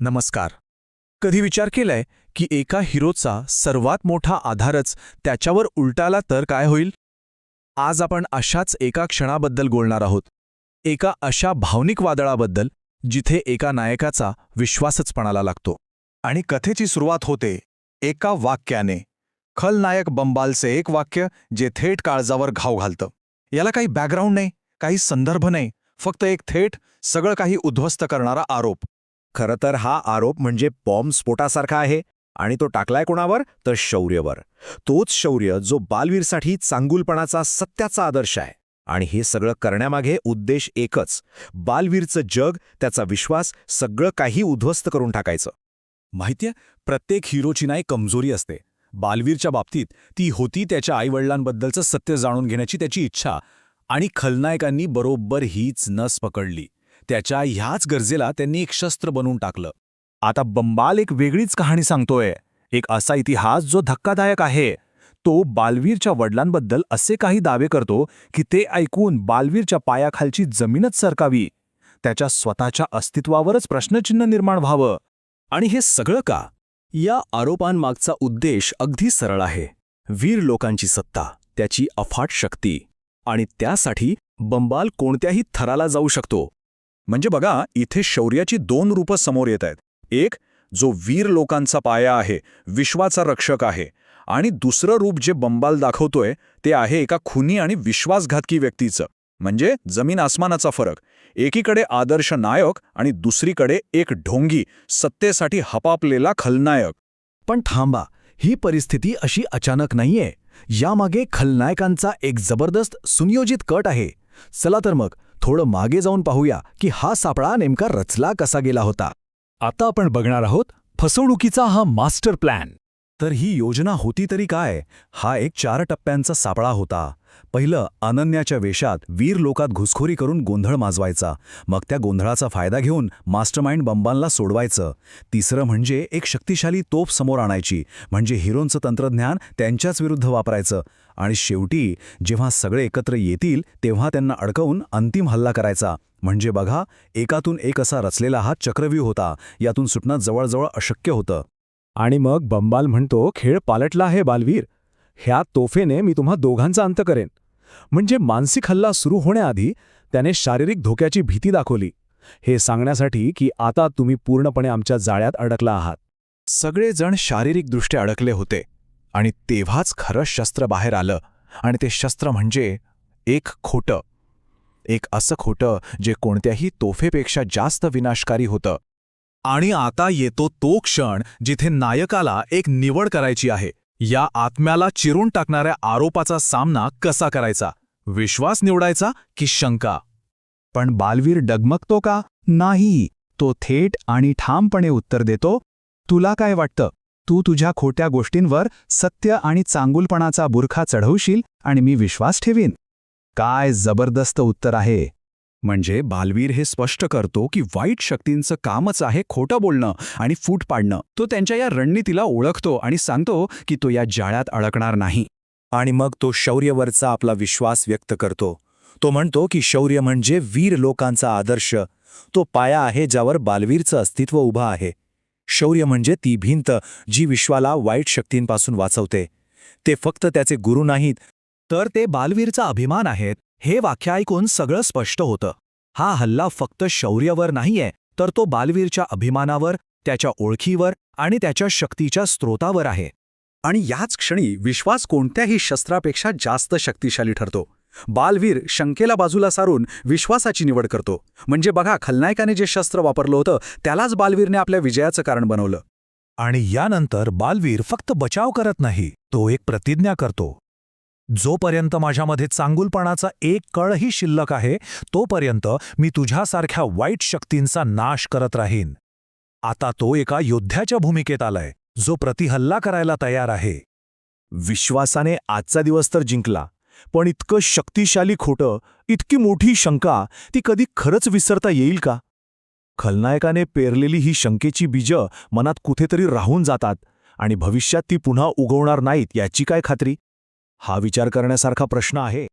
नमस्कार. कधी विचार केलाय की एका हिरोचा सर्वात मोठा आधारच त्याच्यावर उलटाला तर काय होईल? आज आपण अशाच एका क्षणाबद्दल बोलणार आहोत. एका अशा भावनिक वादळाबद्दल जिथे एका नायकाचा विश्वासच पणाला लागतो. आणि कथेची सुरुवात होते एका वाक्याने. खलनायक बंबालचे एक वाक्य जे थेट काळजावर घाव घालतं. याला काही बॅकग्राऊंड नाही, काही संदर्भ नाही, फक्त एक थेट सगळं काही उद्ध्वस्त करणारा आरोप. खरं तर हा आरोप म्हणजे बॉम्ब स्फोटासारखा आहे आणि तो टाकलाय कोणावर तर शौर्यवर. तोच शौर्य जो बालवीरसाठी चांगुलपणाचा सत्याचा आदर्श आहे. आणि हे सगळं करण्यामागे उद्देश एकच, बालवीरचं जग, त्याचा विश्वास, सगळं काही उद्ध्वस्त करून टाकायचं. माहितीये, प्रत्येक हिरोची नाही कमजोरी असते. बालवीरच्या बाबतीत ती होती त्याच्या आईवडिलांबद्दलचं सत्य जाणून घेण्याची त्याची इच्छा. आणि खलनायकांनी बरोबर हीच नस पकडली. त्याच्या ह्याच गरजेला त्यांनी एक शस्त्र बनवून टाकलं. आता बंबाल एक वेगळीच कहाणी सांगतोय. एक असा इतिहास जो धक्कादायक आहे. तो बालवीरच्या वडिलांबद्दल असे काही दावे करतो की ते ऐकून बालवीरच्या पायाखालची जमीनच सरकावी. त्याच्या स्वतःच्या अस्तित्वावरच प्रश्नचिन्ह निर्माण व्हावं. आणि हे सगळं का? या आरोपांमागचा उद्देश अगदी सरळ आहे. वीर लोकांची सत्ता, त्याची अफाट शक्ती. आणि त्यासाठी बंबाल कोणत्याही थराला जाऊ शकतो. म्हणजे बघा, इथे शौर्याची दोन रूपं समोर येत आहेत. एक जो वीर लोकांचा पाया आहे, विश्वाचा रक्षक आहे. आणि दुसरं रूप जे बंबाल दाखवतोय ते आहे एका खुनी आणि विश्वासघातकी व्यक्तीचं. म्हणजे जमीन आसमानाचा फरक. एकीकडे आदर्श नायक आणि दुसरीकडे एक ढोंगी, सत्तेसाठी हपापलेला खलनायक. पण थांबा, ही परिस्थिती अशी अचानक नाहीये. यामागे खलनायकांचा एक जबरदस्त सुनियोजित कट आहे. चला तर मग थोडं मागे जाऊन पाहूया की हा सापळा नेमका रचला कसा गेला होता. आता आपण बघणार आहोत फसवणुकीचा हा मास्टर प्लॅन. तर ही योजना होती तरी काय? हा एक 4 टप्प्यांचा सापळा होता. पहिलं, अनन्याच्या वेशात वीर लोकात घुसखोरी करून गोंधळ माजवायचा. मग त्या गोंधळाचा फायदा घेऊन मास्टरमाइंड बंबालला सोडवायचं. तिसरं म्हणजे एक शक्तिशाली तोफ समोर आणायची, म्हणजे हिरोंचं तंत्रज्ञान त्यांच्याच विरुद्ध वापरायचं. आणि शेवटी जेव्हा सगळे एकत्र येतील तेव्हा त्यांना अडकवून अंतिम हल्ला करायचा. म्हणजे बघा, एकातून एक असा रचलेला हा चक्रव्यूह होता. यातून सुटणं जवळजवळ अशक्य होतं. आणि मग बंबाल म्हणतो, खेळ पालटला आहे बालवीर. ह्या तोफेने मी तुम्हा दोघांचा अंत करेन. म्हणजे मानसिक हल्ला सुरू होण्याआधी त्याने शारीरिक धोक्याची भीती दाखवली. हे सांगण्यासाठी की आता तुम्ही पूर्णपणे आमच्या जाळ्यात अडकला आहात. सगळेजण शारीरिकदृष्ट्या अडकले होते. आणि तेव्हाच खरं शस्त्र बाहेर आलं. आणि ते शस्त्र म्हणजे एक खोटं. एक असं खोटं जे कोणत्याही तोफेपेक्षा जास्त विनाशकारी होतं. आणि आता येतो तो क्षण जिथे नायकाला एक निवड करायची आहे. या आत्म्याला चिरून टाकणाऱ्या आरोपाचा सामना कसा करायचा? विश्वास निवडायचा की शंका? पण बालवीर डगमगतो का? नाही. तो थेट आणि ठामपणे उत्तर देतो, तुला काय वाटतं? तू तुझ्या खोट्या गोष्टींवर सत्य आणि चांगुलपणाचा बुरखा चढवशील आणि मी विश्वास ठेवीन. काय जबरदस्त उत्तर आहे. म्हणजे बालवीर हे स्पष्ट करतो की वाईट शक्तींचं कामच आहे खोटं बोलणं आणि फूट पाडणं. तो त्यांच्या या रणनीतीला ओळखतो आणि सांगतो की तो या जाळ्यात अडकणार नाही. आणि मग तो शौर्यवरचा आपला विश्वास व्यक्त करतो. तो म्हणतो की शौर्य म्हणजे वीर लोकांचा आदर्श. तो पाया आहे ज्यावर बालवीरचं अस्तित्व उभं आहे. शौर्य म्हणजे ती भिंत जी विश्वाला वाईट शक्तींपासून वाचवते. ते फक्त त्याचे गुरु नाहीत, तर ते बालवीरचा अभिमान आहेत. हे वाक्य ऐकून सगळं स्पष्ट होतं. हा हल्ला फक्त शौर्यावर नाहीये, तर तो बालवीरच्या अभिमानावर, त्याच्या ओळखीवर आणि त्याच्या शक्तीच्या स्रोतावर आहे. आणि याच क्षणी विश्वास कोणत्याही शस्त्रापेक्षा जास्त शक्तिशाली ठरतो. बालवीर शंकेला बाजूला सारून विश्वासाची निवड करतो. म्हणजे बघा, खलनायकाने जे शस्त्र वापरलं होतं त्यालाच बालवीरने आपल्या विजयाचं कारण बनवलं. आणि यानंतर बालवीर फक्त बचाव करत नाही, तो एक प्रतिज्ञा करतो. जोपर्यंत माझ्यामध्ये चांगुलपणाचा एक कळही शिल्लक आहे तोपर्यंत मी तुझ्यासारख्या वाईट शक्तींचा नाश करत राहीन. आता तो एका योद्ध्याच्या भूमिकेत आलाय, जो प्रतिहल्ला करायला तयार आहे. विश्वासाने आजचा दिवस तर जिंकला, पण इतकं शक्तिशाली खोटं, इतकी मोठी शंका, ती कधी खरंच विसरता येईल का? खलनायकाने पेरलेली ही शंकेची बीजं मनात कुठेतरी राहून जातात आणि भविष्यात ती पुन्हा उगवणार नाहीत याची काय खात्री? हा विचार करण्यासारखा प्रश्न आहे.